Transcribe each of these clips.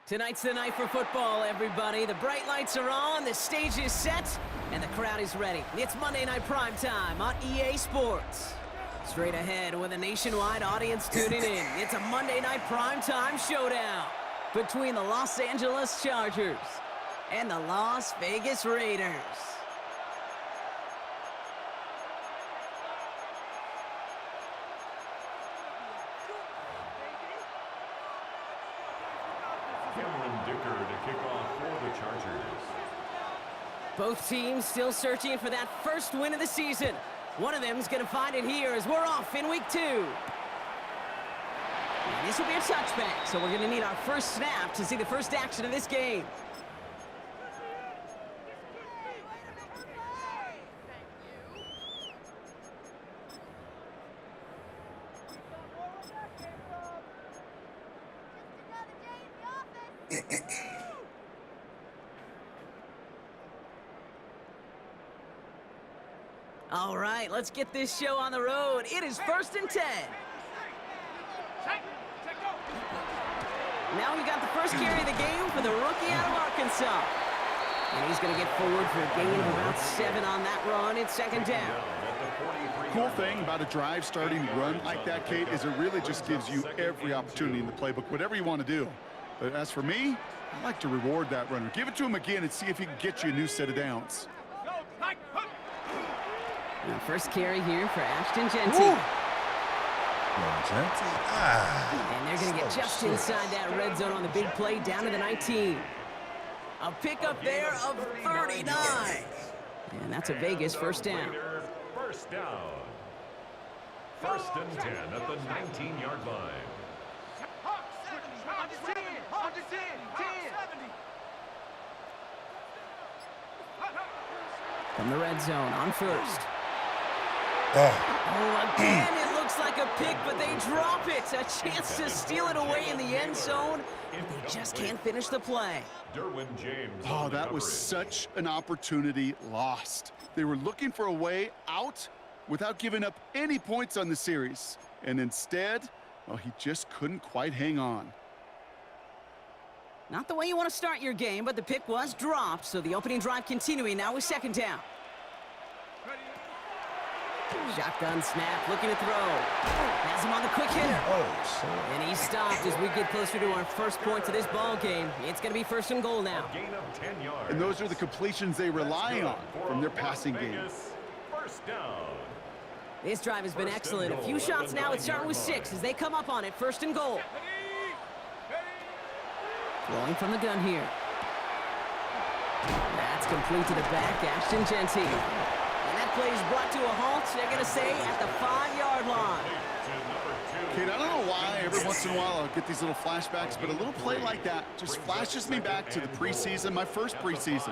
Tonight's the night for football, everybody. The bright lights are on, the stage is set, and the crowd is ready. It's Monday Night Primetime on EA Sports. Straight ahead with a nationwide audience tuning in. It's a Monday Night Primetime showdown between the Los Angeles Chargers and the Las Vegas Raiders. Both teams still searching for that first win of the season. One of them is going to find it here as we're off in week 2. And this will be a touchback, so we're going to need our first snap to see the first action of this game. All right, let's get this show on the road. It is 1st and 10. Now we got the first carry of the game for the rookie out of Arkansas. And he's going to get forward for a gain of about 7 on that run. It's 2nd down. Cool thing about a drive starting run like that, Kate, is it really just gives you every opportunity in the playbook, whatever you want to do. But as for me, I like to reward that runner. Give it to him again and see if he can get you a new set of downs. And first carry here for Ashton Genty. And they're going to get just inside that red zone on the big play down to the 19. A pickup there of 39. And that's a Vegas first down. First down. 1st and 10 at the 19-yard line. From the red zone on first. Oh, again, it looks like a pick, but they drop it. A chance to steal it away in the end zone. They just can't finish the play. Oh, that was such an opportunity lost. They were looking for a way out without giving up any points on the series. And instead, well, he just couldn't quite hang on. Not the way you want to start your game, but the pick was dropped, so the opening drive continuing now with 2nd down. Shotgun snap, looking to throw. Has him on the quick hitter. And he's stopped as we get closer to our first point to this ball game. It's going to be 1st and goal now. And those are the completions they rely on from their passing game. First down. This drive has been excellent. A few shots now. It's starting with 6 as they come up on it. 1st and goal. Throwing from the gun here. That's complete to the back. Ashton Genty. Play is brought to a halt, they're going to say, at the 5-yard line. Kate, I don't know why every once in a while I'll get these little flashbacks, but a little play like that just flashes me back to the preseason, my first preseason.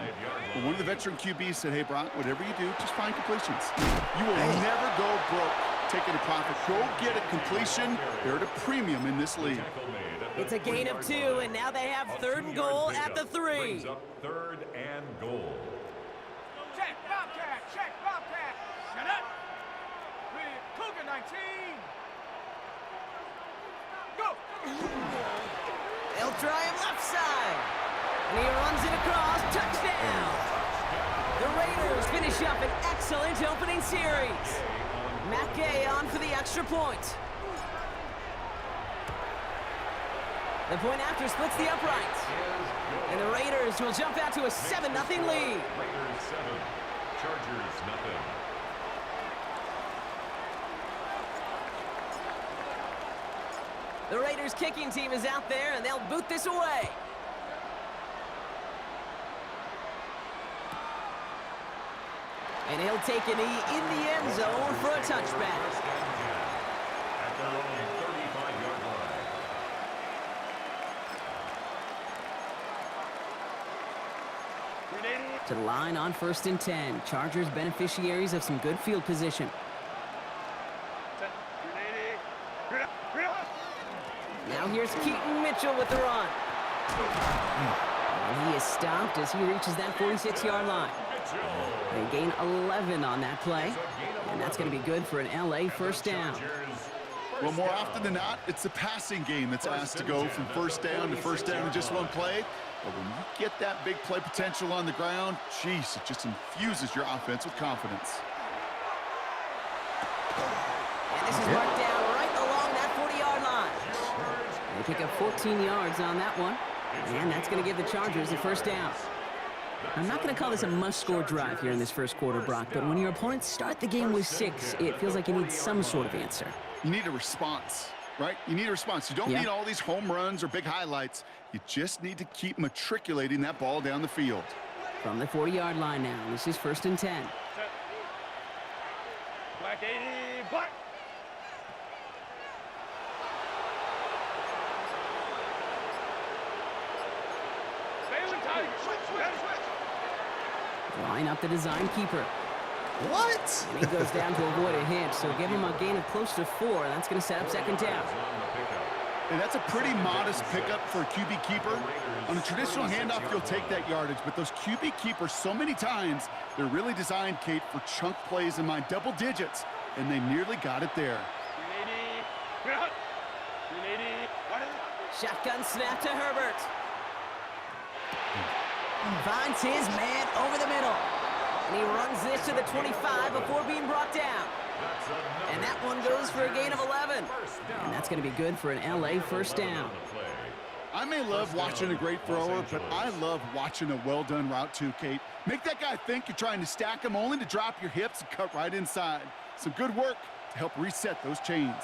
When one of the veteran QBs said, hey, Brock, whatever you do, just find completions. You will never go broke taking a profit. Go get a completion. They're at a premium in this league. It's a gain of 2, and now they have 3rd and goal at the 3. 3rd and goal. Check, Bobcat, check, Bobcat. Shut up. Cougar 19. Go. They'll try him left side. And he runs it across. Touchdown. The Raiders finish up an excellent opening series. Matt Gay on for the extra point. The point after splits the uprights. And the Raiders will jump out to a 7-0 lead. Raiders 7, Chargers nothing. The Raiders kicking team is out there, and they'll boot this away. And he'll take a knee in the end zone for a touchback. At their own 35-yard line. To the line on 1st and 10. Chargers beneficiaries of some good field position. Now here's Keaton Mitchell with the run. And he is stopped as he reaches that 46-yard line. They gain 11 on that play, and that's going to be good for an LA first down. Well, more often than not, it's the passing game that's asked to go from first down in just one play. But when you get that big play potential on the ground, geez, it just infuses your offense with confidence. And this is marked down right along that 40-yard line. They pick up 14 yards on that one, and that's going to give the Chargers a first down. I'm not going to call this a must-score drive here in this first quarter, Brock, but when your opponents start the game with 6, it feels like you need some sort of answer. You need a response, right? You need a response. You don't need all these home runs or big highlights. You just need to keep matriculating that ball down the field. From the 40-yard line now, this is 1st and 10. Black 80, black. Line up the design keeper. What? And he goes down to avoid a hit, so give him a gain of close to 4. That's going to set up 2nd down. And that's a pretty modest pickup for a QB keeper. On a traditional handoff, you'll take that yardage, but those QB keepers, so many times, they're really designed, Kate, for chunk plays in my double digits, and they nearly got it there. Shotgun snap to Herbert. Finds his man over the middle. And he runs this to the 25 before being brought down. And that one goes for a gain of 11. And that's going to be good for an LA first down. I may love watching a great thrower, but I love watching a well-done route too, Kate. Make that guy think you're trying to stack him only to drop your hips and cut right inside. Some good work to help reset those chains.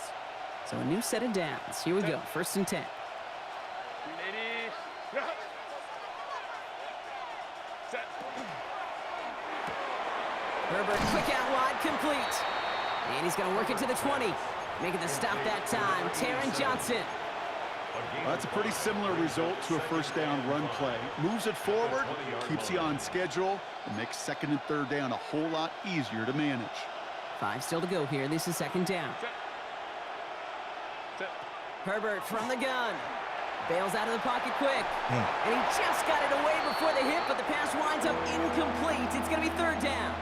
So a new set of downs. Here we go, 1st and 10. Herbert, quick out wide, complete. And he's going to work it to the 20. Making the stop that time, Taron Johnson. Well, that's a pretty similar result to a first down run play. Moves it forward, keeps you on schedule, and makes 2nd and 3rd down a whole lot easier to manage. 5 still to go here. This is 2nd down. Herbert from the gun. Bails out of the pocket quick. And he just got it away before the hit, but the pass winds up incomplete. It's going to be 3rd down.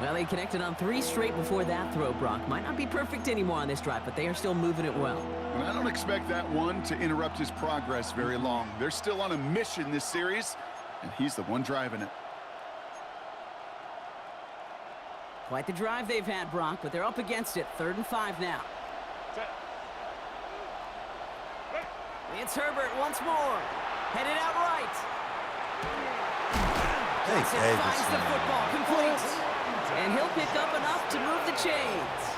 Well, they connected on 3 straight before that throw, Brock. Might not be perfect anymore on this drive, but they are still moving it well. And I don't expect that one to interrupt his progress very long. They're still on a mission this series, and he's the one driving it. Quite the drive they've had, Brock, but they're up against it. 3rd and 5 now. It's Herbert once more. Headed out right. Johnson finds the football complete. And he'll pick up enough to move the chains.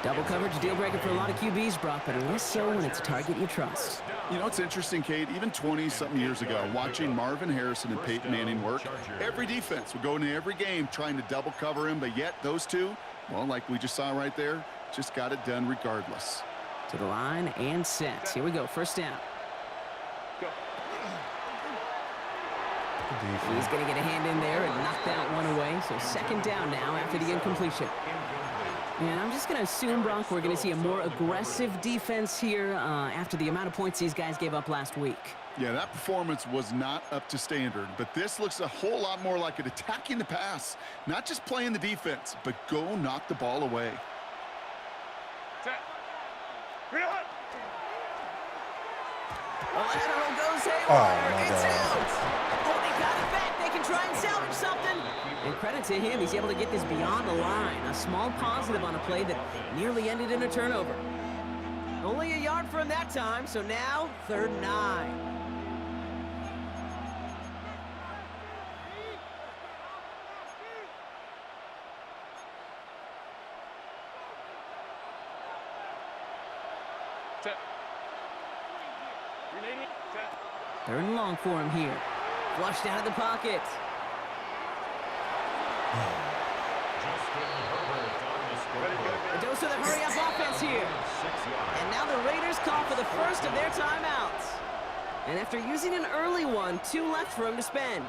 Double coverage deal breaker for a lot of QBs, Brock, but less so when it's a target you trust. You know, it's interesting, Kate, even 20-something years ago, watching Marvin Harrison and Peyton Manning work, every defense would go into every game trying to double cover him, but yet those two, well, like we just saw right there, just got it done regardless. To the line and set. Here we go, 1st down. He's going to get a hand in there and knock that one away. So 2nd down now after the incompletion. And I'm just going to assume, Brock, we're going to see a more aggressive defense here after the amount of points these guys gave up last week. Yeah, that performance was not up to standard, but this looks a whole lot more like it attacking the pass. Not just playing the defense, but go knock the ball away. The lateral goes haywire. It's out. Oh, they got it back. They can try and salvage something. And credit to him, he's able to get this beyond the line. A small positive on a play that nearly ended in a turnover. Only a yard for him that time, so now 3rd and 9. Third and long for him here. Flushed out of the pocket. A dose of the hurry-up offense here. And now the Raiders call for the first of their timeouts. And after using an early one, 2 left for him to spend.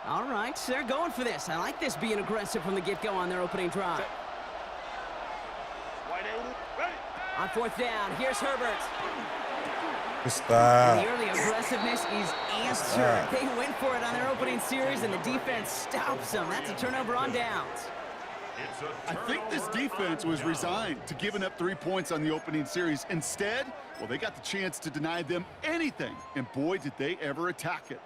All right, they're going for this. I like this being aggressive from the get-go on their opening drive. On fourth down, here's Herbert. Stop. The early aggressiveness is answered. They went for it on their opening series, and the defense stops them. That's a turnover on downs. I think this defense was resigned to giving up 3 points on the opening series. Instead, well, they got the chance to deny them anything, and boy, did they ever attack it.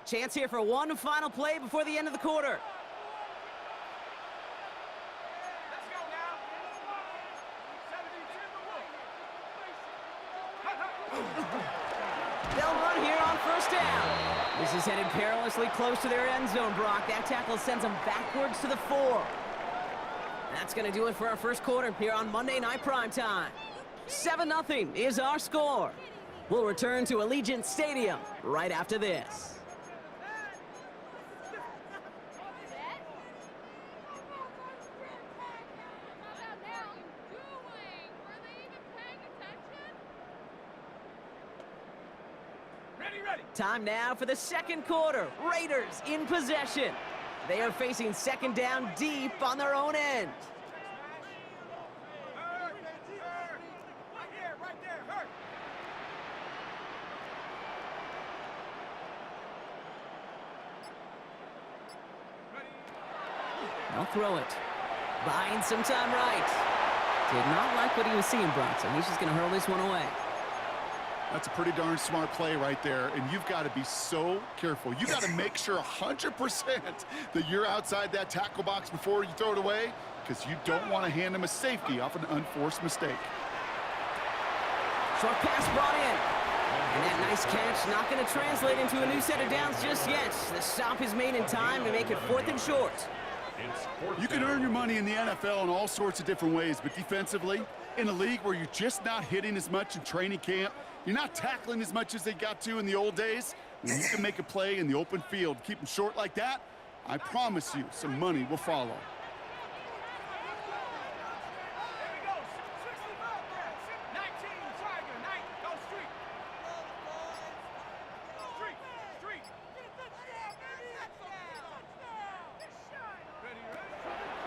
Chance here for one final play before the end of the quarter. They'll run here on first down. This is headed perilously close to their end zone, Brock. That tackle sends them backwards to the 4. That's going to do it for our first quarter here on Monday Night Primetime. 7-0 is our score. We'll return to Allegiant Stadium right after this. Time now for the second quarter. Raiders in possession. They are facing second down deep on their own end. They'll throw it. Buying some time right. Did not like what he was seeing, Bronson. He's just going to hurl this one away. That's a pretty darn smart play right there, and you've got to be so careful. You got to make sure 100% that you're outside that tackle box before you throw it away, because you don't want to hand him a safety off an unforced mistake. Short pass brought in. And that nice catch not going to translate into a new set of downs just yet. The stop is made in time to make it 4th and short. You can earn your money in the NFL in all sorts of different ways, but defensively, in a league where you're just not hitting as much in training camp, you're not tackling as much as they got to in the old days, when you can make a play in the open field, keep them short like that, I promise you some money will follow.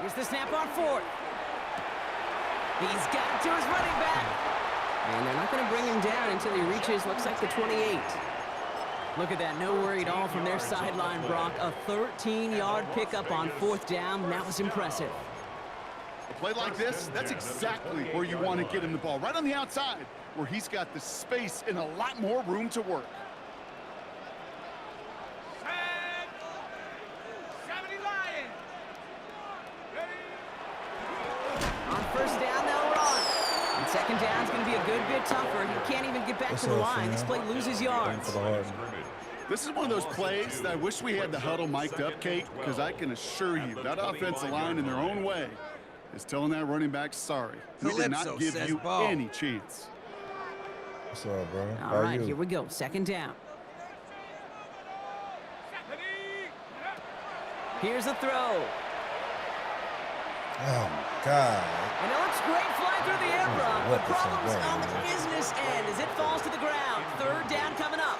Here's the snap on 4th. He's got it to his running back. And they're not going to bring him down until he reaches, looks like the 28. Look at that, no worry at all from their sideline, Brock. A 13-yard pickup on 4th down. That was impressive. A play like this, that's exactly where you want to get him the ball. Right on the outside, where he's got the space and a lot more room to work. First down, they'll run. And second down's going to be a good bit tougher. He can't even get back to the line. This play loses yards. This is one of those plays that I wish we had the huddle mic'd up, Kate, because I can assure you that offensive line in their own way is telling that running back, sorry, we did not give you any chance. What's up, bro? All right, here we go. Second down. Here's the throw. Oh, my God. And it looks great flying through the air, Brock. The problem's on the business end as it falls to the ground. Third down coming up.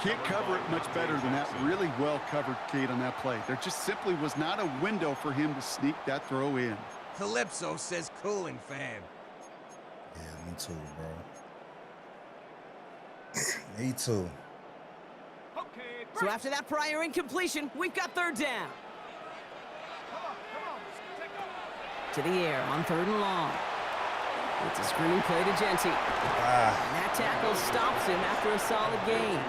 Can't cover it much better than that. Really well covered, Kate, on that play. There just simply was not a window for him to sneak that throw in. Calypso says cooling fan. Yeah, me too, bro. Me too. So after that prior incompletion, we've got third down. To the air on 3rd and long. It's a screen play to Genty. And that tackle stops him after a solid gain.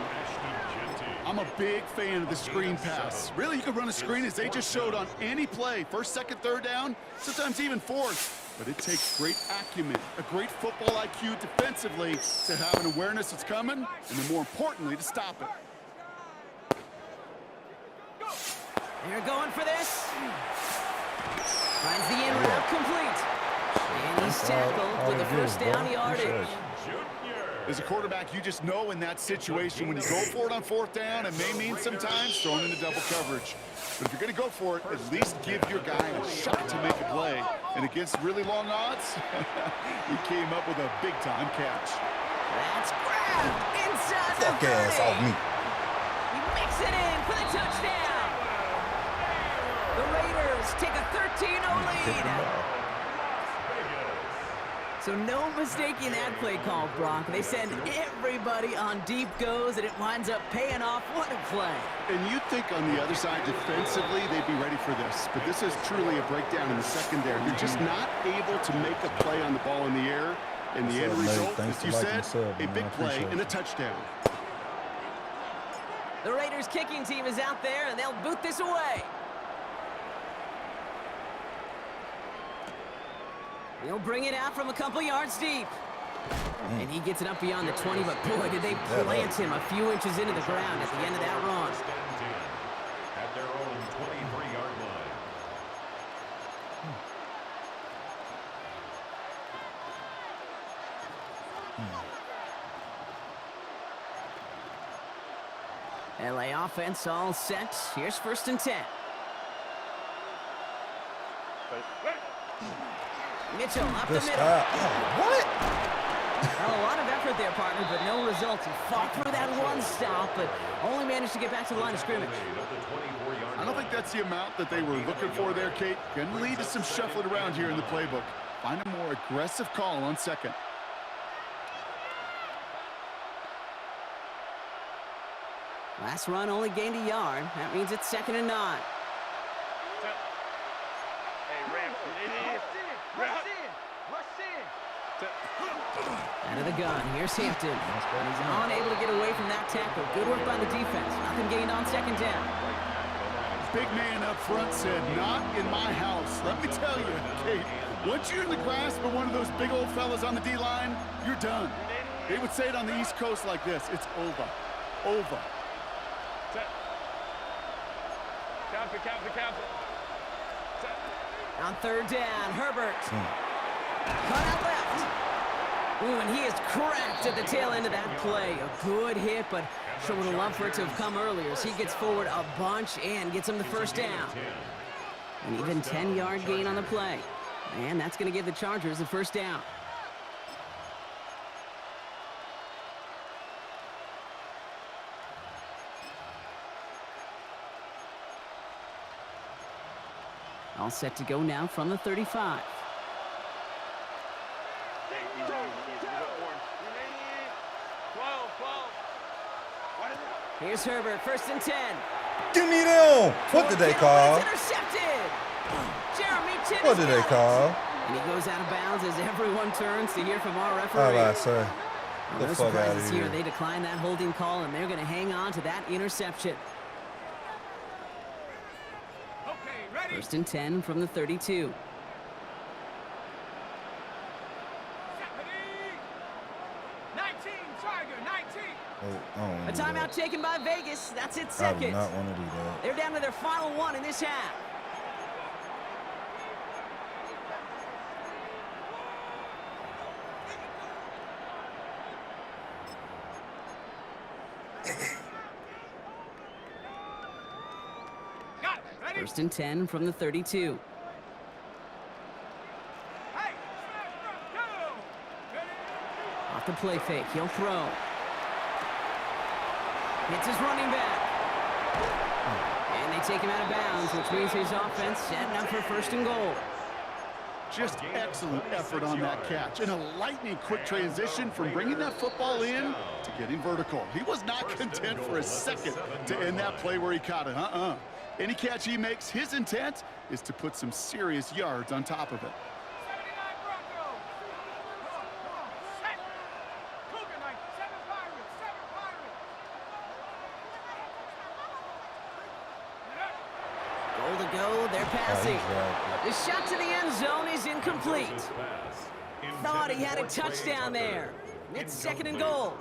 I'm a big fan of the screen pass. Really, you can run a screen as they just showed on any play. First, second, third down, sometimes even fourth. But it takes great acumen, a great football IQ defensively to have an awareness that's coming, and then more importantly, to stop it. They're going for this. Finds the in route complete. And he's tackled with a first down yardage. As a quarterback, you just know in that situation when you go for it on 4th down, it may mean sometimes throwing into double coverage. But if you're going to go for it, at least give your guy a shot to make a play. And against really long odds, he came up with a big-time catch. That's grabbed inside the 30. Fuck ass off me. He makes it in for the touchdown. The Raiders take a 13-0 lead. So no mistaking that play call, Brock. They send everybody on deep goes, and it winds up paying off. What a play. And you'd think on the other side, defensively, they'd be ready for this. But this is truly a breakdown in the secondary. You're just not able to make a play on the ball in the air. And the end result, as you said, a big play and a touchdown. The Raiders kicking team is out there, and they'll boot this away. He'll bring it out from a couple yards deep. And he gets it up beyond the 20, but boy, did they plant him a few inches into the ground at the end of that run. At their own 23-yard line. LA offense all set. Here's 1st and 10. Mitchell up the middle. What? Well, a lot of effort there, partner, but no results. He fought through that one stop, but only managed to get back to the line of scrimmage. I don't think that's the amount that they were looking for there, Kate. Going to lead to some shuffling around here in the playbook. Find a more aggressive call on 2nd. Last run only gained a yard. That means it's 2nd and 9. Out of the gun, here's Hampton. He's unable to get away from that tackle. Good work by the defense. Nothing gained on 2nd down. Big man up front said, not in my house. Let me tell you, Kate, once you're in the grasp of one of those big old fellas on the D-line, you're done. They would say it on the East Coast like this, it's over. Over. On 3rd down, Herbert. Cut out left. Ooh, and he is cracked at the tail end of that play. A good hit, but sure would have loved for it to have come earlier as he gets forward a bunch and gets him the 1st down. An even 10-yard gain on the play. And that's going to give the Chargers the 1st down. All set to go now from the 35. Here's Herbert, 1st and 10. Give me them. What did they call? Intercepted. Jeremy Tibbs. What did they call? And he goes out of bounds as everyone turns to hear from our referee. All right, sir. No The fuck out surprises of here. here. They decline that holding call, and they're going to hang on to that interception. 1st and 10 from the 32. A timeout taken by Vegas. That's it, 2nd. I do not want to do that. They're down to their final one in this half. First and 10 from the 32. Off the play fake, he'll throw. Hits his running back. And they take him out of bounds, which means his offense setting up for 1st and goal. Just excellent effort on that catch. And a lightning quick transition from bringing that football in to getting vertical. He was not content for a second to end that play where he caught it. Any catch he makes, his intent is to put some serious yards on top of it. Goal to go, they're passing. The shot to the end zone is incomplete. Thought he had a touchdown there. It's 2nd and goal.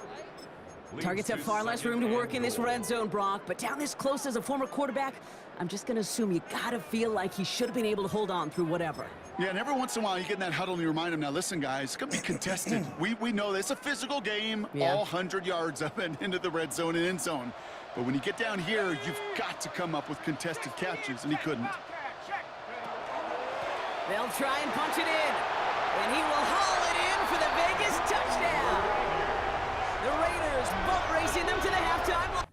Targets have far less room to work in this red zone, Brock, but down this close as a former quarterback, I'm just going to assume you got to feel like he should have been able to hold on through whatever. Yeah, and every once in a while you get in that huddle and you remind him, now listen, guys, it's going to be contested. we know this. It's a physical game, all 100 yards up and into the red zone and end zone. But when you get down here, you've got to come up with contested catches, and he couldn't. They'll try and punch it in, and he will haul it in for the Vegas touchdown. The Raiders boat racing them to the halftime line.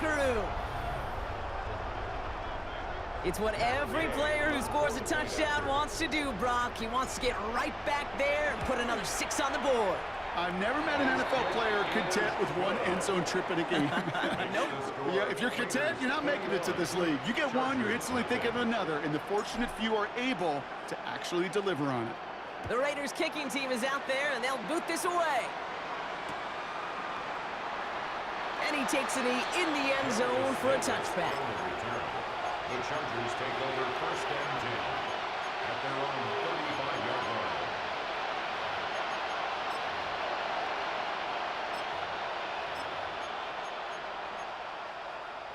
locker room. It's what every player who scores a touchdown wants to do, Brock. He wants to get right back there and put another 6 on the board. I've never met an NFL player content with one end zone trip in a game. Nope. Yeah, if you're content, you're not making it to this league. You get one, you're instantly thinking of another, and the fortunate few are able to actually deliver on it. The Raiders kicking team is out there, and they'll boot this away. And he takes a knee in the end zone for a touchback. The Chargers take over 1st and 10 at their own 35-yard line.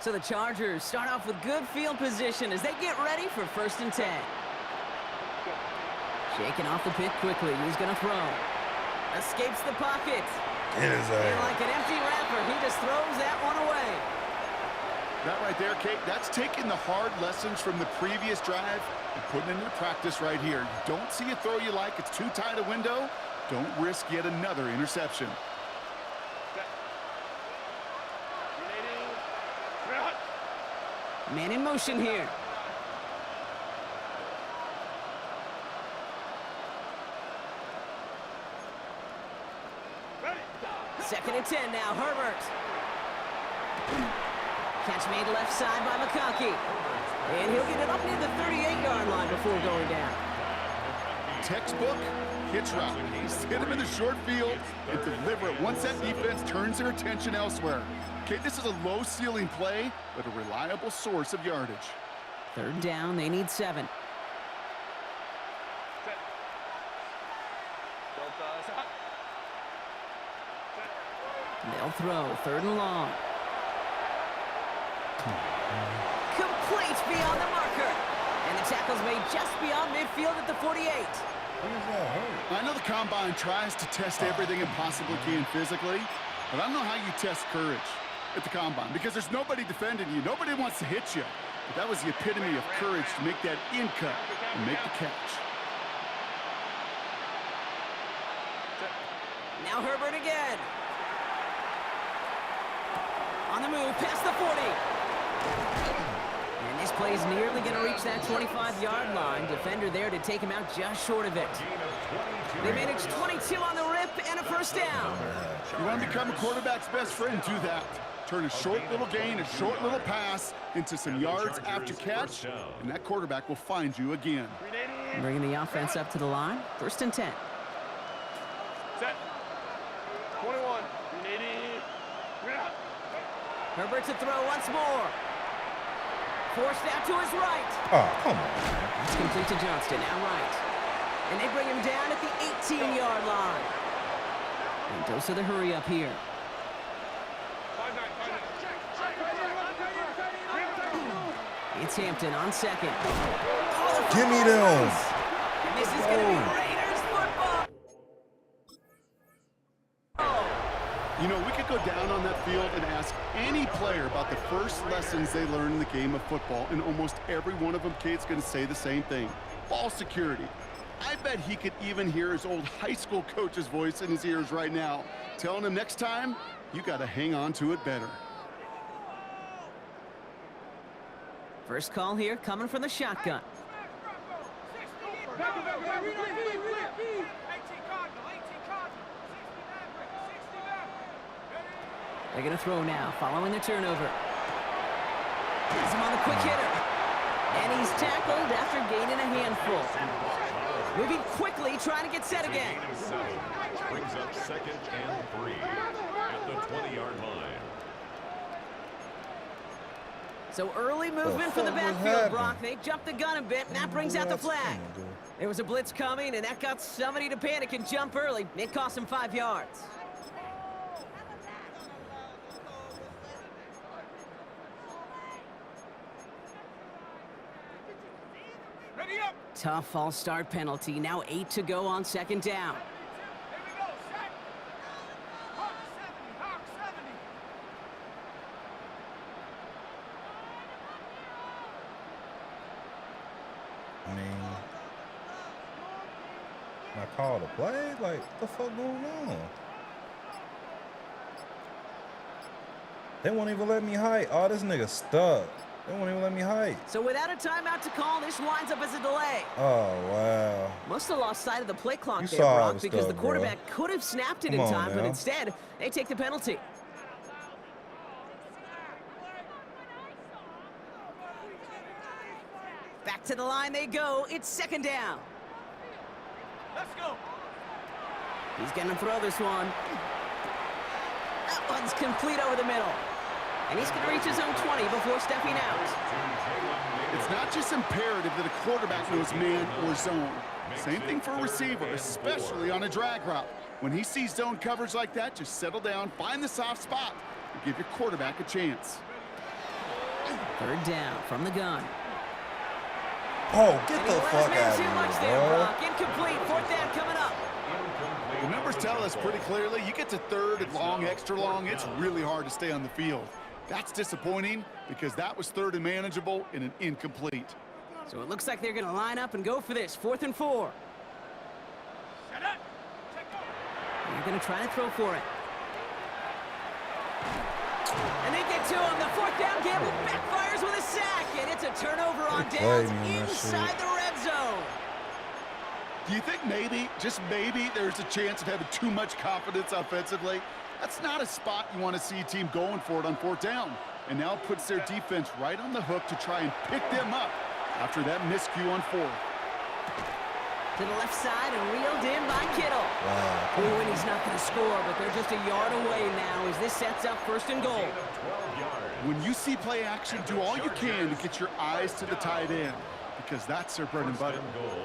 So the Chargers start off with good field position as they get ready for 1st and 10. Shaking off the pit quickly. He's going to throw. Escapes the pocket. It is And like an empty wrapper, he just throws that one away. That right there, Kate, that's taking the hard lessons from the previous drive and putting it into practice right here. You don't see a throw you like, it's too tight a window. Don't risk yet another interception. Man in motion here. Second and 10 now, Herbert. Catch made left side by McConkey. And he'll get it up near the 38-yard line before going down. Textbook hitch route. He's hit him in the short field and deliver it once that defense turns their attention elsewhere. Okay, this is a low ceiling play, but a reliable source of yardage. 3rd down, they need 7. They'll throw 3rd and long. Complete beyond the marker. And the tackle's made just beyond midfield at the 48. I know the Combine tries to test everything it possibly can physically, but I don't know how you test courage at the Combine because there's nobody defending you. Nobody wants to hit you. But that was the epitome of courage to make that in cut and make the catch. Now Herbert again. On the move, past the 40. And this play's nearly going to reach that 25-yard line. Defender there to take him out just short of it. They managed 22 on the rip and a 1st down. You want to become a quarterback's best friend, do that. Turn a short little gain, a short little pass into some yards after catch, and that quarterback will find you again. Bringing the offense up to the line. 1st and 10. Set. 21. Herbert to throw once more. Forced out to his right. Oh, come on. It's complete to Johnston, now right. And they bring him down at the 18-yard line. And dose of the hurry up here. It's Hampton on 2nd. Oh, Give me them. and this is going to be Raiders football. You know, we could go down on that field and ask any player about the first lessons they learned in the game of football, and almost every one of them, Kate's going to say the same thing. Ball security. I bet he could even hear his old high school coach's voice in his ears right now, telling him next time, you got to hang on to it better. First call here coming from the shotgun. They're going to throw now, following the turnover. He's him on the quick hitter. And he's tackled after gaining a handful. Moving quickly, trying to get set again. Brings up 2nd and 3 at the 20-yard line. So early movement for the backfield, Brock. They jumped the gun a bit, and that brings out the flag. There was a blitz coming, and that got somebody to panic and jump early. It cost him 5 yards. Tough false start penalty. Now 8 to go on 2nd down. I mean, I called a play? Like, what the fuck going on? They won't even let me hike. Oh, this nigga stuck. They won't even let me hike. So without a timeout to call, this winds up as a delay. Oh, wow. Must have lost sight of the play clock You there, saw I Brock, was because stuck, the quarterback could have snapped it Come in on time, but now. instead, they take the penalty. Back to the line they go. It's second down. Let's go. He's going to throw this one. That one's complete over the middle. And he's going to reach his own 20 before stepping out. It's not just imperative that a quarterback knows man or zone. Same thing for a receiver, especially on a drag route. When he sees zone coverage like that, just settle down, find the soft spot, and give your quarterback a chance. Third down from the gun. Oh, get And the he let fuck his man out too much of there, here, bro. Brock. Incomplete. Fourth down coming up. The numbers tell us pretty clearly, you get to third and long, extra long, it's really hard to stay on the field. That's disappointing because that was third and manageable and an incomplete. So it looks like they're going to line up and go for this. 4th and 4. They're going to try to throw for it. And they get to him. The fourth down gamble backfires with a sack. And it's a turnover on They downs played me on that inside shit. the red zone. Do you think maybe, just maybe, there's a chance of having too much confidence offensively? That's not a spot you want to see a team going for it on fourth down. And now it puts their defense right on the hook to try and pick them up after that miscue on fourth. To the left side and reeled in by Kittle. Wow. Ooh, and he's not going to score, but they're just a yard away now as this sets up 1st and goal. When you see play action, do all you can to get your eyes to the tight end because that's their bread and butter.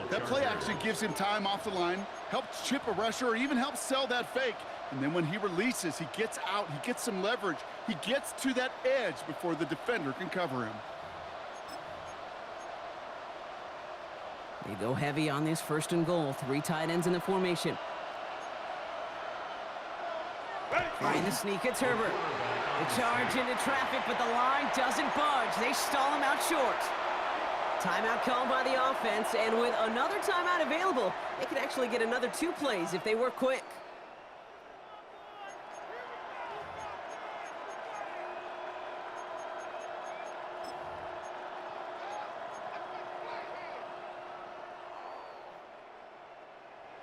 That play action gives him time off the line, helps chip a rusher, or even helps sell that fake. And then when he releases, he gets out, he gets some leverage. He gets to that edge before the defender can cover him. They go heavy on this 1st and goal. 3 tight ends in the formation. Trying to sneak, it's Herbert. The charge into traffic, but the line doesn't budge. They stall him out short. Timeout called by the offense, and with another timeout available, they could actually get another 2 plays if they work quick.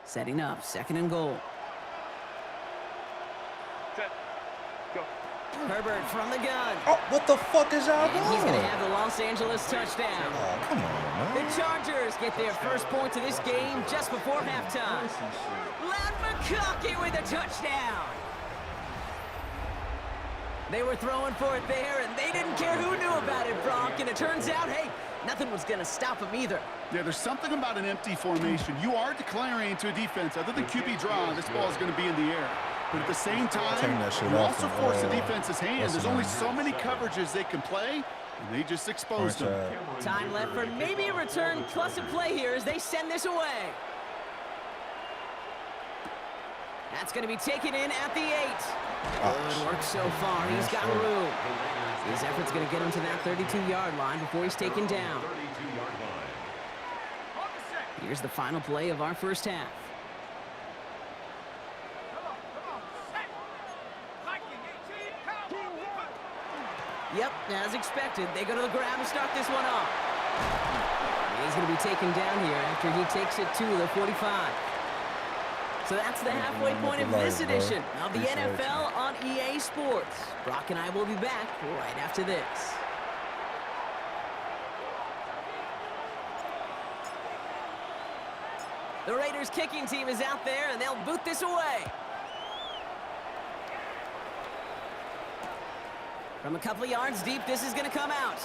Setting up, 2nd and goal. Set. Go. Herbert from the gun. Oh, what the fuck is y'all And he's going doing? to have the Los Angeles touchdown. Oh, come on, The man. Chargers get their first points of this game just before halftime. Lad McConkey with a touchdown. They were throwing for it there, and they didn't care who knew about it, Brock. And it turns out, hey, nothing was going to stop them either. Yeah, there's something about an empty formation. You are declaring to a defense, other than QB draw, this ball is going to be in the air. But at the same time, Turn that shit you off also and, force the defense's hand. what's There's the only name? so many coverages they can play, and they just exposed them. Time left for maybe a return plus a play here as they send this away. That's going to be taken in at the 8. Good work so far. He's got room. His effort's going to get him to that 32-yard line before he's taken down. Here's the final play of our first half. Yep, as expected, they go to the ground to start this one off. He's going to be taken down here after he takes it to the 45. So that's the halfway point of this edition of the NFL on EA Sports. Brock and I will be back right after this. The Raiders kicking team is out there, and they'll boot this away. From a couple of yards deep, this is going to come out.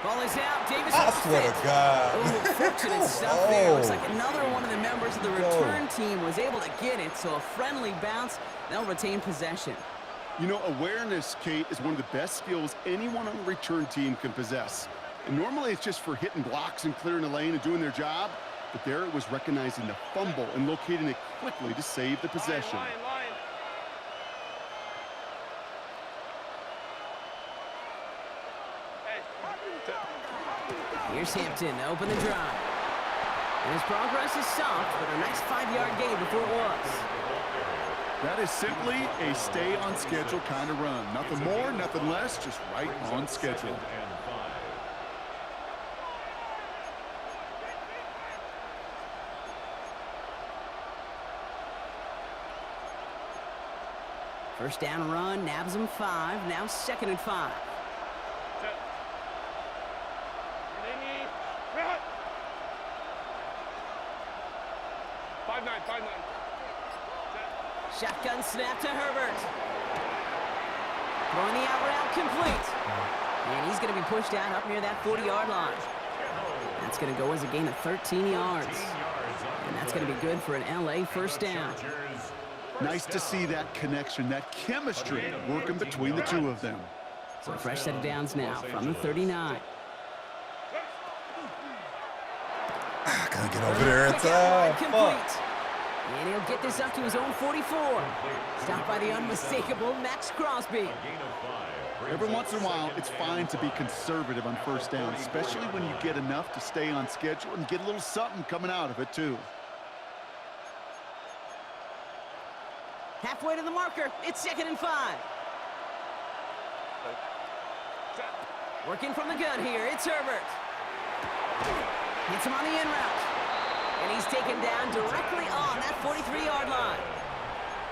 Ball is out. Davis. I swear to God. Ooh, fortunate stuff there. Looks like another one of the members of the return team was able to get it, so a friendly bounce. They'll retain possession. You know, awareness, Kate, is one of the best skills anyone on the return team can possess. And normally it's just for hitting blocks and clearing the lane and doing their job. But there it was recognizing the fumble and locating it quickly to save the possession. Line. Here's Hampton to open the drive. And his progress is soft, but a nice 5-yard gain before it was. That is simply a stay on schedule kind of run. Nothing more, nothing less, just right on schedule. First down run, nabs him 5. Now 2nd and 5. Set. 5-9. Shotgun snap to Herbert. Throwing the out route complete. And he's going to be pushed out up near that 40-yard line. That's going to go as a gain of 13 yards. And that's going to be good for an LA first down. Nice to see that connection, that chemistry working between the two of them. So a fresh set of downs now from the 39. Gotta get over there in Quick out wide time. complete. Fuck. And he'll get this up to his own 44. Stopped by the unmistakable Max Crosby. Every once in a while, it's fine to be conservative on first down, especially when you get enough to stay on schedule and get a little something coming out of it, too. Halfway to the marker. It's 2nd and 5. Working from the gun here. It's Herbert. Hits him on the in route. And he's taken down directly on that 43-yard line.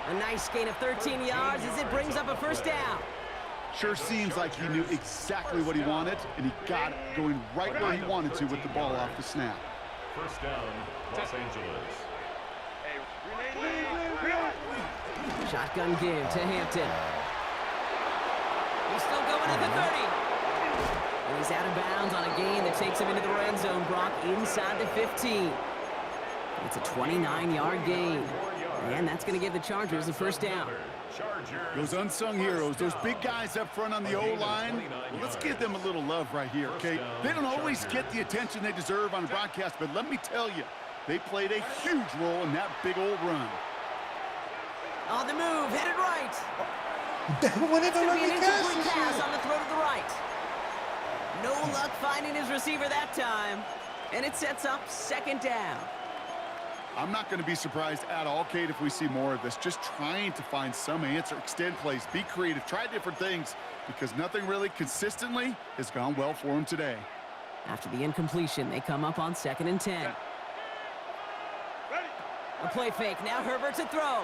A nice gain of 13 yards as it brings up a first down. Sure seems like he knew exactly what he wanted, and he got it going right where he wanted to with the ball off the snap. First down, Los Angeles. Shotgun give to Hampton. He's still going at the 30. And he's out of bounds on a gain that takes him into the red zone, Brock, inside the 15. It's a 29-yard gain. And that's going to give the Chargers the first down. Those unsung heroes, those big guys up front on the O-line, well, let's give them a little love right here, okay? They don't always get the attention they deserve on a broadcast, but let me tell you, they played a huge role in that big old run. On the move, headed right. What It's going to be an incomplete pass on the throw to the right. No luck finding his receiver that time. And it sets up 2nd down. I'm not going to be surprised at all, Kate, if we see more of this. Just trying to find some answer, extend plays, be creative, try different things, because nothing really consistently has gone well for him today. After the incompletion, they come up on 2nd and 10. A play fake, now Herbert to throw.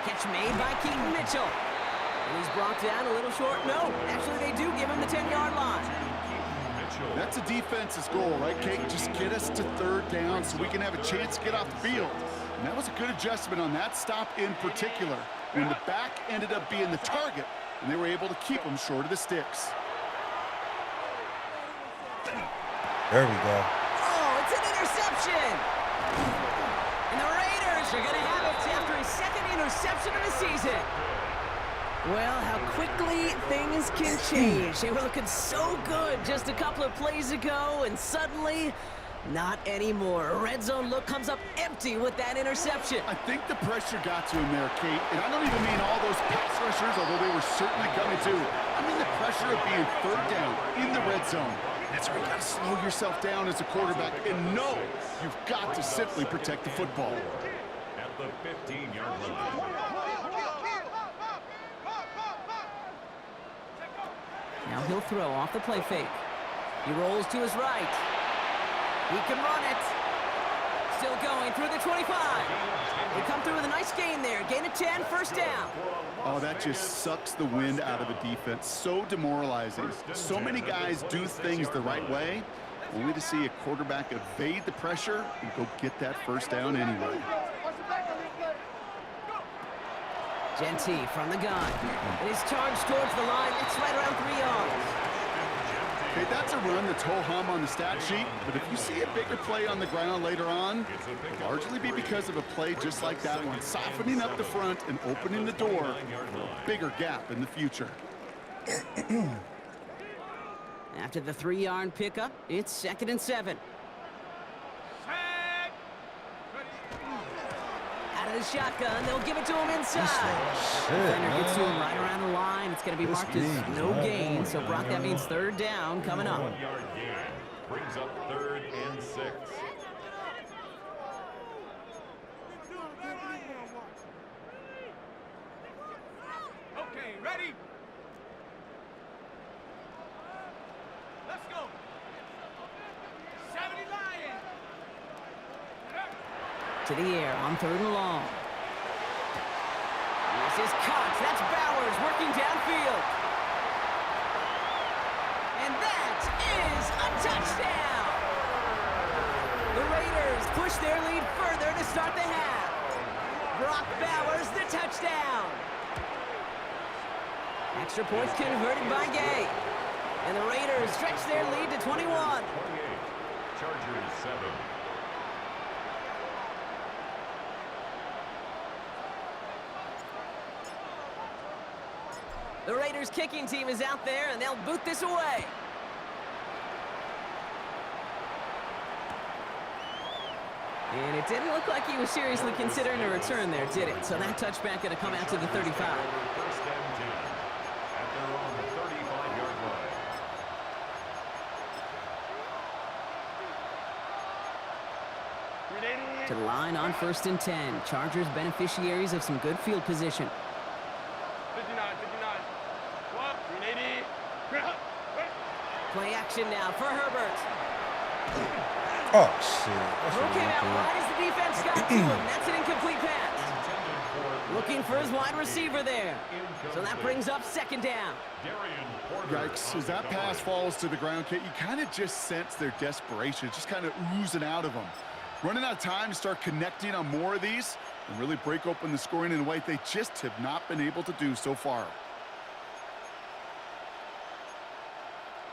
Catch made by Keaton Mitchell. And he's brought down a little short. No, actually they do give him the 10-yard line. That's a defense's goal, right, Kate? Just get us to 3rd down so we can have a chance to get off the field. And that was a good adjustment on that stop in particular, when the back ended up being the target, and they were able to keep him short of the sticks. There we go. Oh, it's an interception! And the Raiders are going to have it after his 2nd interception of the season. Well, how quickly things can change. They were looking so good just a couple of plays ago, and suddenly, not anymore. A red zone look comes up empty with that interception. I think the pressure got to him there, Kate. And I don't even mean all those pass rushers, although they were certainly coming too. I mean the pressure of being 3rd down in the red zone. That's where you got to slow yourself down as a quarterback and know you've got to simply protect the football. At the 15-yard line. Now he'll throw off the play fake. He rolls to his right. He can run it. Still going through the 25. They come through with a nice gain there. Gain of 10, first down. Oh, that just sucks the wind out of a defense. So demoralizing. So many guys do things the right way, only to see a quarterback evade the pressure and go get that first down anyway. Genty from the gun. And he's charged towards the line. It's right around 3 yards. Okay, that's a run that's ho-hum on the stat sheet, but if you see a bigger play on the ground later on, it'll largely be because of a play just like that one, softening up the front and opening the door for a bigger gap in the future. After the 3-yard pickup, it's 2nd and 7. Out of the shotgun, they'll give it to him inside. Defender gets to him right around the line. It's going to be marked as no gain. So, Brock, that means 3rd down coming up. 1-yard gain brings up 3rd and 6. To the air on 3rd and long. This is caught. That's Bowers working downfield. And that is a touchdown. The Raiders push their lead further to start the half. Brock Bowers, the touchdown. Extra points converted by Gay. And the Raiders stretch their lead to 21. 28. Chargers 7. The Raiders kicking team is out there, and they'll boot this away. And it didn't look like he was seriously considering a return there, did it? So that touchback going to come out to the 35. First and 10 at their own 35-yard line. To the line on 1st and 10. Chargers beneficiaries of some good field position. 59, 59. What? 380. Play action now for Herbert. Oh, shit. That's Who came out ridiculous. wide as the defense got to him. That's an incomplete pass. Looking for his wide receiver there. So that brings up 2nd down. Yikes, as that pass falls to the ground, Kate, you kind of just sense their desperation. It's just kind of oozing out of them. Running out of time to start connecting on more of these and really break open the scoring in a way they just have not been able to do so far.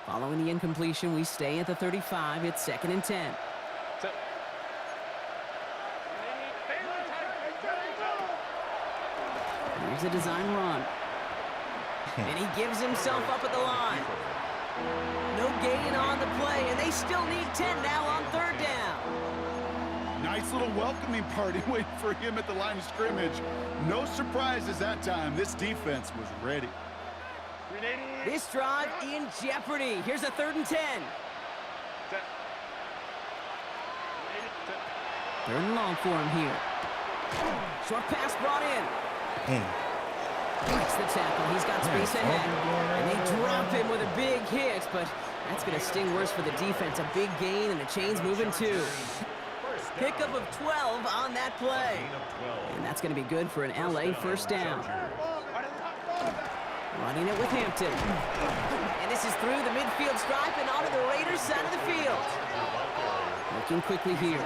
Following the incompletion, we stay at the 35. It's 2nd and 10. Here's a design run. And he gives himself up at the line. No gain on the play, and they still need 10 now on 3rd down. Nice little welcoming party waiting for him at the line of scrimmage. No surprises that time. This defense was ready. This drive in jeopardy. Here's a 3rd and 10. 3rd and long for him here. Short pass brought in. Breaks the tackle. He's got space ahead. And they drop him with a big hit, but that's going to sting worse for the defense. A big gain, and the chain's moving too. Pickup of 12 on that play. And that's going to be good for an LA 1st down. Running it with Hampton. And this is through the midfield stripe and onto the Raiders' side of the field. Looking quickly here.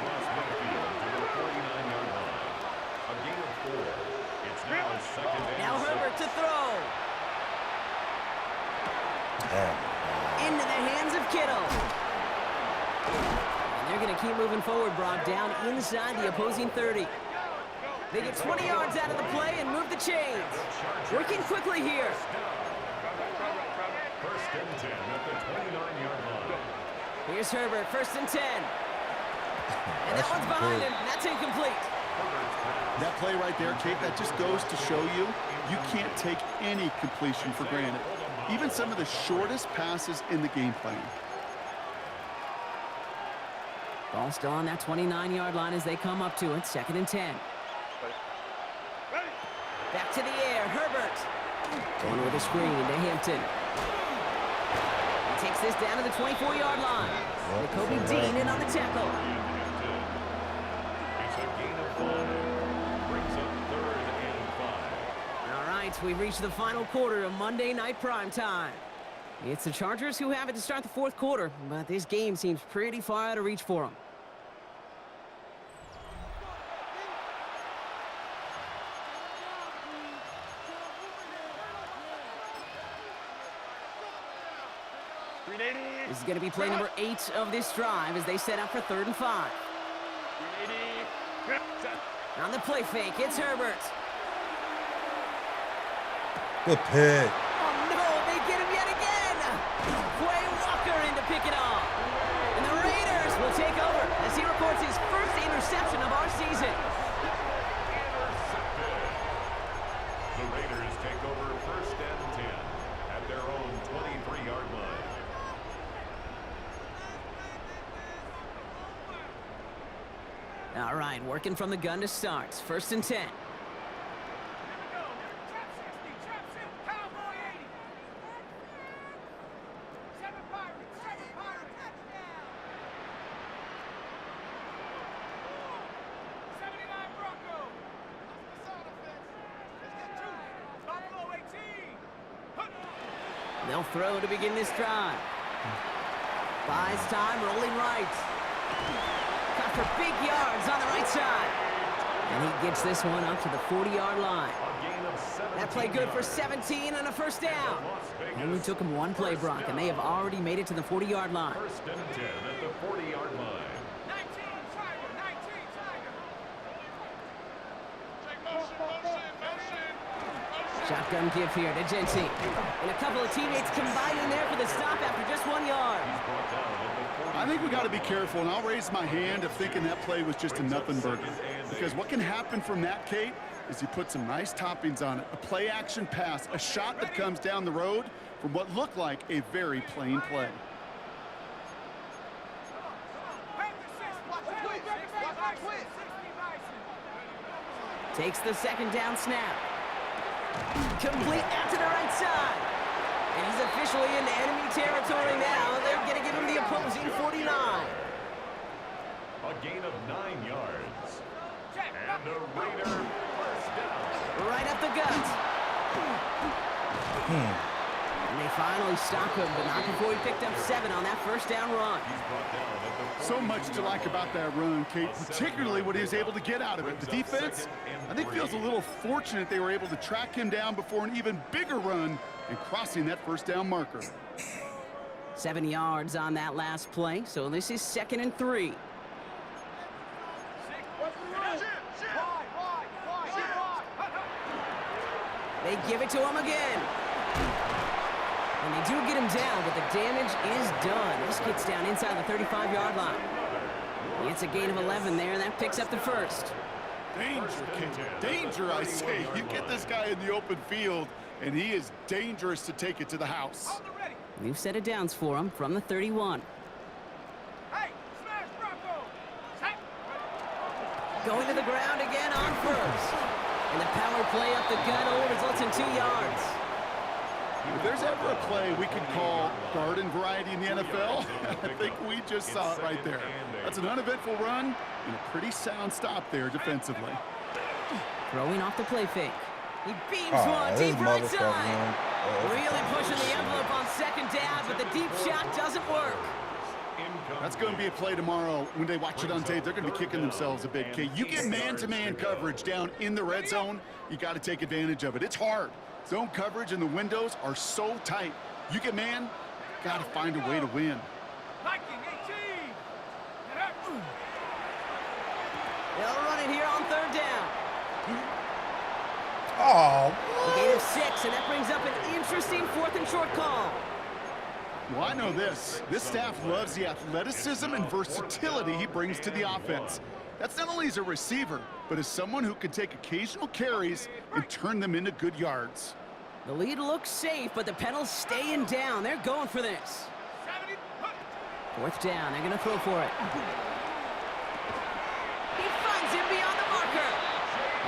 Now Herbert to throw. Into the hands of Kittle. And they're going to keep moving forward, Brock, down inside the opposing 30. They get 20 yards out of the play and move the chains. Working quickly here. First and 10 at the 29-yard line. Here's Herbert, 1st and 10. And that one's behind him. That's incomplete. That play right there, Kate, that just goes to show you, you can't take any completion for granted. Even some of the shortest passes in the game plan. Ball still on that 29-yard line as they come up to it. 2nd and 10. Back to the air, Herbert. Going with a screen to Hampton. He takes this down to the 24-yard line. Kobe Dean in on the tackle. It's a gain of 5. Brings up 3rd and 5. All right, we've reached the final quarter of Monday Night Primetime. It's the Chargers who have it to start the 4th quarter, but this game seems pretty far out of reach for them. This is going to be play number 8 of this drive as they set up for 3rd and 5. On the play fake, it's Herbert. Good pick. Oh no, they get him yet again. Quay Walker in to pick it off. And the Raiders will take over as he records his first interception of our season. The Raiders take over 1st and 10 at their own 23-yard line. All right, working from the gun to start. 1st and 10. They'll throw to begin this drive. Buys time, rolling right. Cut for big yards on the right side. And he gets this one up to the 40-yard line. That play good for 17 and a first down. Only took him one play, Brock, and they have already made it to the 40-yard line. First and 10 at the 40-yard line. Shotgun give here to Jensen. And a couple of teammates combining there for the stop after just 1 yard. I think we got to be careful, and I'll raise my hand of thinking that play was just a nothing burger. Because what can happen from that, Kate, is he put some nice toppings on it. A play-action pass, a shot that comes down the road from what looked like a very plain play. Takes the second down snap. Complete out to the right side. And he's officially in enemy territory now. They're going to give him the opposing 49. A gain of 9 yards. And a Raider first down. Right up the gut. And they finally stop him, but not before he picked up 7 on that first down run. So much to like about that run, Kate, particularly what he was able to get out of it. The defense, I think, feels a little fortunate they were able to track him down before an even bigger run and crossing that first down marker. 7 yards on that last play, so this is 2nd and 3. They give it to him again. And they do get him down, but the damage is done. This gets down inside the 35-yard line. It's a gain of 11 there. That picks up the first. Danger, Kate. Danger, I say. You get this guy in the open field, and he is dangerous to take it to the house. We've set it downs for him from the 31. Going to the ground again on first. And the power play up the gut only results in 2 yards. If there's ever a play we could call garden variety in the NFL, I think we just saw it right there. That's an uneventful run and a pretty sound stop there defensively. Throwing off the play fake. He beams one deep right side. Really pushing the envelope on second down, but the deep shot doesn't work. That's going to be a play tomorrow. When they watch it on tape, they're going to be kicking themselves a bit. Okay, you get man-to-man coverage down in the red zone, you got to take advantage of it. It's hard. Zone coverage and the windows are so tight. You get man, got to find a way to win. They'll run it here on 3rd down. Oh, A gain of 6, and that brings up an interesting 4th and short call. Well, I know this. This staff loves the athleticism and versatility he brings to the offense. That's not only as a receiver, but as someone who can take occasional carries and turn them into good yards. The lead looks safe, but the Penals staying down. They're going for this. 4th down. They're going to throw for it. He finds him beyond the marker.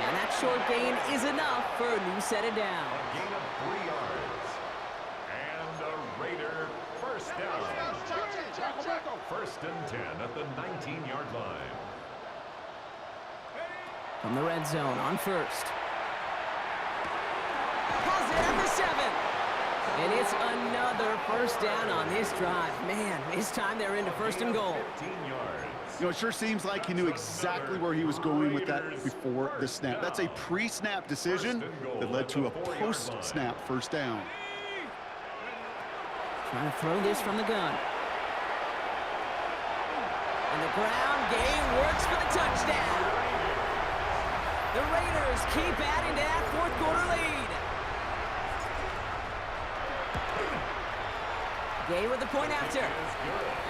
And that short gain is enough for a new set of down. A gain of 3 yards. And a Raider first down. First and 10 at the 19-yard line. From the red zone on first. Has it at the 7. And it's another first down on this drive. Man, this time they're into 1st and goal. 15 yards. You know, it sure seems like he knew exactly where he was going with that before the snap. That's a pre-snap decision that led to a post-snap first down. Trying to throw this from the gun. And the ground game works for the touchdown. The Raiders keep adding to that 4th quarter lead. Gay with the point after.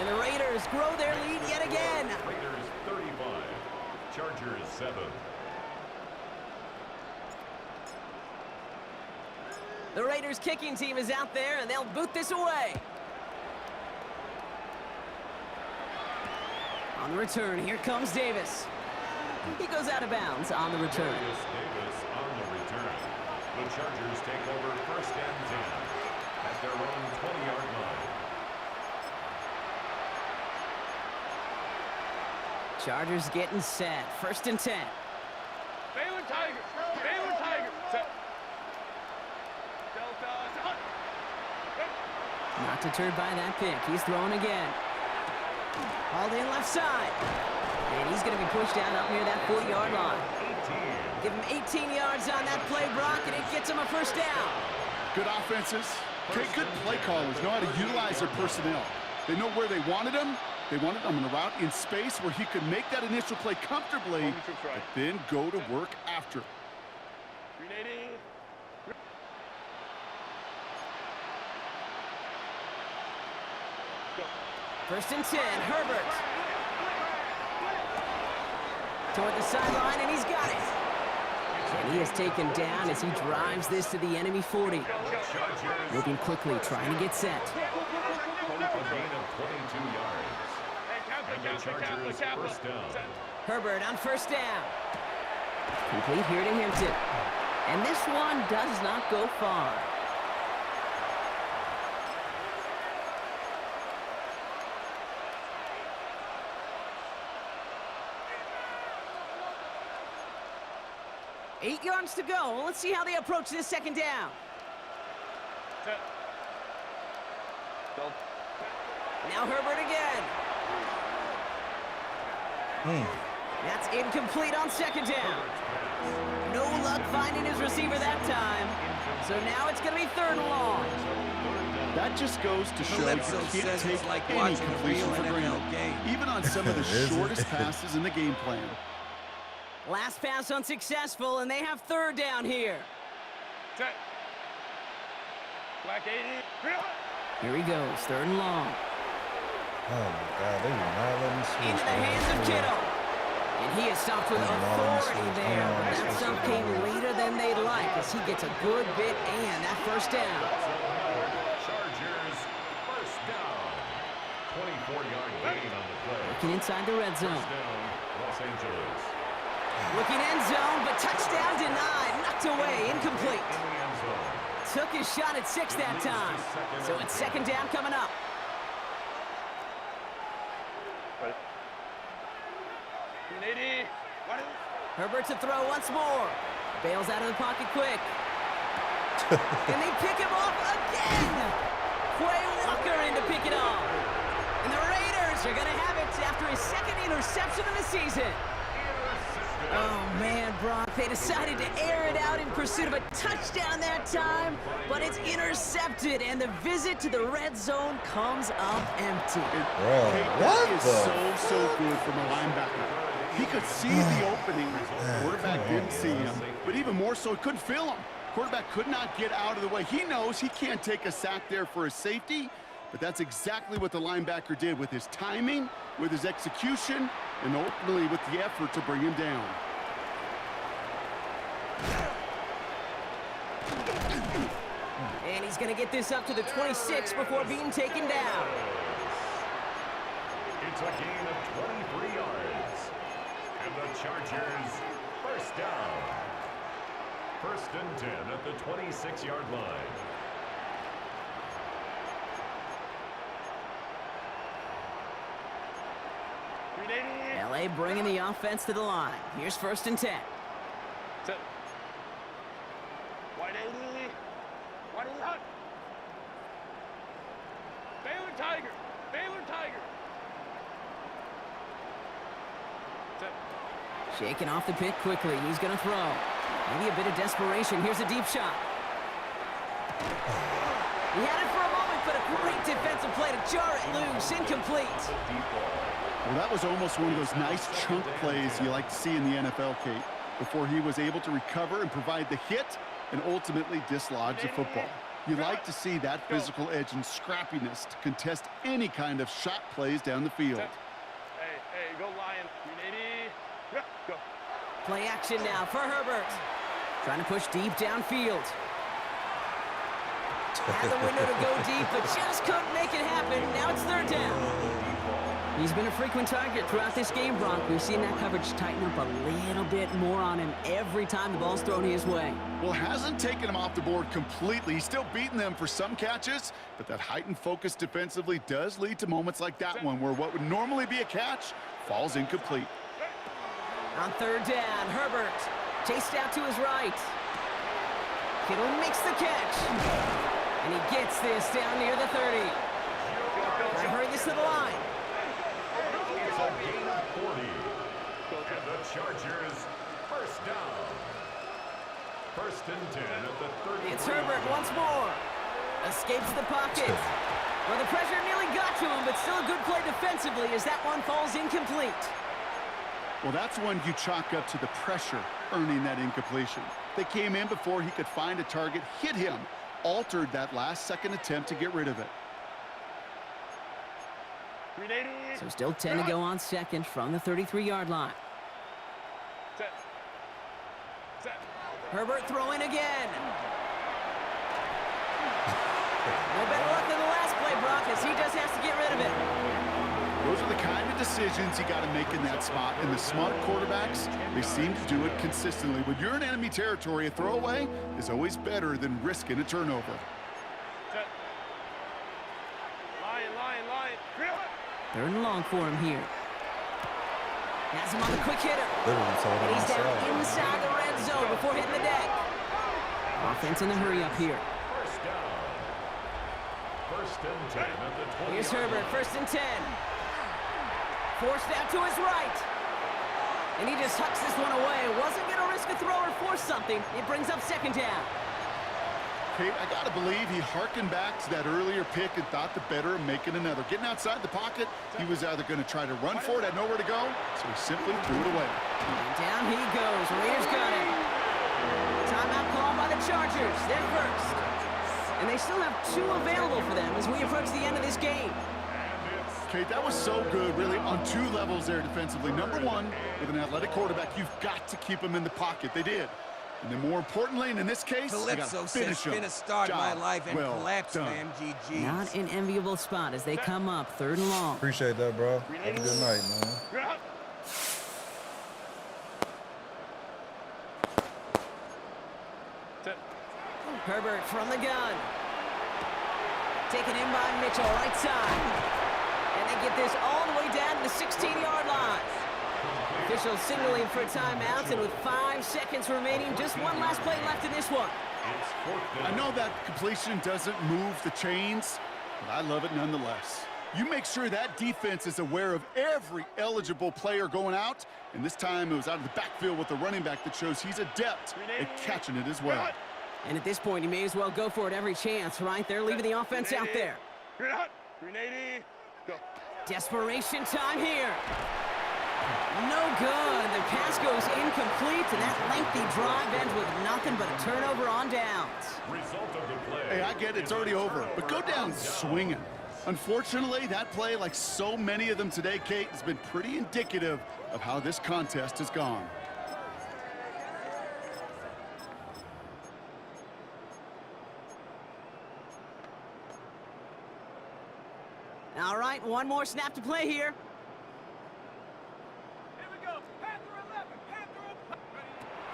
And the Raiders grow their lead yet again. Raiders 35, Chargers 7. The Raiders kicking team is out there, and they'll boot this away. On the return, here comes Davis. He goes out of bounds on the return. Davis on the return. The Chargers take over first and 10 at their own 20-yard line. Chargers getting set. 1st and 10. Baylor Tiger. Baylor Tiger. Set. Delta. Not deterred by that pick. He's throwing again. Hauled in left side. And he's going to be pushed down up near that 40-yard line. Give him 18 yards on that play, Brock, and it gets him a first down. Good offenses. Okay, good play callers know how to utilize their personnel. They know where they wanted him. They wanted him in a route in space where he could make that initial play comfortably, but then go to work after. First and 10, Herbert. Toward the sideline, and he's got it. And he is taken down as he drives this to the enemy 40. Moving quickly, trying to get set. A gain of 22 yards. And the Chargers first down. Herbert on first down. Complete here to Hampton. And this one does not go far. Eight yards to go. Let's see how they approach this second down. Now Herbert again. That's incomplete on second down. No luck finding his receiver that time. So now it's going to be third and long. That just goes to show you Calypso can't says take it's like any watching a completion real for granted, NFL game. even on some of the Is it? shortest passes in the game plan. Last pass unsuccessful, and they have third down here. Set. Black 80. Here he goes, third and long. Oh my God, they will not let me switch. Into the hands of Kittle. And he is stopped with authority there, but that stop came later than they'd like as he gets a good bit and that first down. Chargers first down. 24-yard gain on the play. Looking inside the red zone. First down, Los Angeles. Looking end zone, but touchdown denied. Knocked away, incomplete. In the end zone. Took his shot at 6 that time. So it's second down coming up. Herbert to throw once more. Bails out of the pocket quick. And they pick him off again. Quay Walker in to pick it off. And the Raiders are going to have it after his second interception of the season. Oh, man, Brock, they decided to air it out in pursuit of a touchdown that time, but it's intercepted, and the visit to the red zone comes up empty. Bro, That what is the? so good from a linebacker. He could see the opening. Quarterback didn't see him, but even more so, he couldn't feel him. Quarterback could not get out of the way. He knows he can't take a sack there for a safety, but that's exactly what the linebacker did with his timing, with his execution, and ultimately with the effort to bring him down. And he's going to get this up to the 26 before being taken down. It's a gain of 23 yards. And the Chargers first down. First and 10 at the 26-yard line. LA bringing the offense to the line. Here's first and 10. Set. White 80. White 80 hot. Baylor Tiger. Baylor Tiger. Set. Shaking off the pick quickly. He's going to throw. Maybe a bit of desperation. Here's a deep shot. He had it for a moment, but a great defensive play to jar it loose. Incomplete. Well, that was almost one of those nice chunk plays you like to see in the NFL, Kate, before he was able to recover and provide the hit and ultimately dislodge the football. You like to see that physical edge and scrappiness to contest any kind of shot plays down the field. Hey, go Lion. 380. Yeah, go. Play action now for Herbert. Trying to push deep downfield. Had the window to go deep, but just couldn't make it happen. Now it's third down. He's been a frequent target throughout this game, Brock. We've seen that coverage tighten up a little bit more on him every time the ball's thrown his way. Well, hasn't taken him off the board completely. He's still beating them for some catches, but that heightened focus defensively does lead to moments like that one where what would normally be a catch falls incomplete. On third down, Herbert chased out to his right. Kittle makes the catch. And he gets this down near the 30. I heard this to the line. It's a gain of 40. And the Chargers, first down. First and 10 at the 30. It's Herbert once more. Escapes the pocket. Well, the pressure nearly got to him, but still a good play defensively as that one falls incomplete. Well, that's one you chalk up to the pressure earning that incompletion. They came in before he could find a target, hit him, altered that last-second attempt to get rid of it. So still 10 to go on second from the 33-yard line. Set. Set. Herbert throwing again. No better luck than the last play, Brock, as he just has to get rid of it. Those are the kind of decisions you got to make in that spot. And the smart quarterbacks, they seem to do it consistently. When you're in enemy territory, a throwaway is always better than risking a turnover. Set. Lion. Third and long for him here. Has him on the quick hitter. And he's down inside the red zone before hitting the deck. Offense in the hurry up here. First down. First and 10 at the 20. Here's Herbert, first and 10. Forced out to his right. And he just hucks this one away. Wasn't going to risk a throw or force something. It brings up second down. Kate, I got to believe he harkened back to that earlier pick and thought the better of making another. Getting outside the pocket, he was either going to try to run for it, had nowhere to go, so he simply threw it away. And down he goes. Raiders got it. Timeout called by the Chargers. They're first. And they still have 2 available for them as we approach the end of this game. Kate, that was so good, really, on 2 levels there defensively. Number one, with an athletic quarterback, you've got to keep him in the pocket. They did. And then more importantly, and in this case, they got to Calypso finish says, him. been a start of my Job life and well collapse, done. man. GG. Not an enviable spot as they come up third and long. Appreciate that, bro. Have a good night, man. Set. Herbert from the gun. Taken in by Mitchell, right side. And they get this all the way down to the 16-yard line. Officials signaling for timeouts, and with 5 seconds remaining, just one last play left in this one. I know that completion doesn't move the chains, but I love it nonetheless. You make sure that defense is aware of every eligible player going out, and this time it was out of the backfield with the running back that shows he's adept at catching it as well. And at this point, you may as well go for it every chance, right? They're leaving the offense out there. 380. Go. Desperation time here. No good. The pass goes incomplete, and that lengthy drive ends with nothing but a turnover on downs. Result of the play. Hey, I get it's already over, but go down swinging. Unfortunately, that play, like so many of them today, Kate, has been pretty indicative of how this contest has gone. All right, one more snap to play here.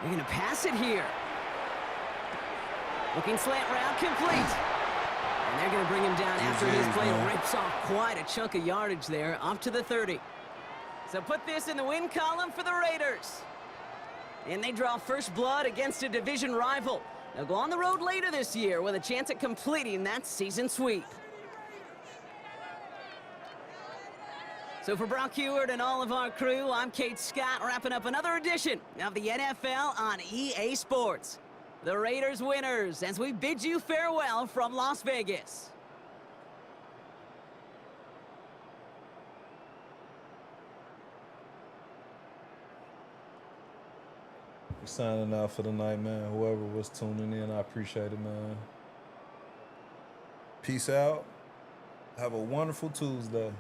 They're going to pass it here. Looking slant route, complete. And they're going to bring him down after his play rips off quite a chunk of yardage there, up to the 30. So put this in the win column for the Raiders. And they draw first blood against a division rival. They'll go on the road later this year with a chance at completing that season sweep. So for Brock Heward and all of our crew, I'm Kate Scott, wrapping up another edition of the NFL on EA Sports. The Raiders winners as we bid you farewell from Las Vegas. We're signing out for the night, man. Whoever was tuning in, I appreciate it, man. Peace out. Have a wonderful Tuesday.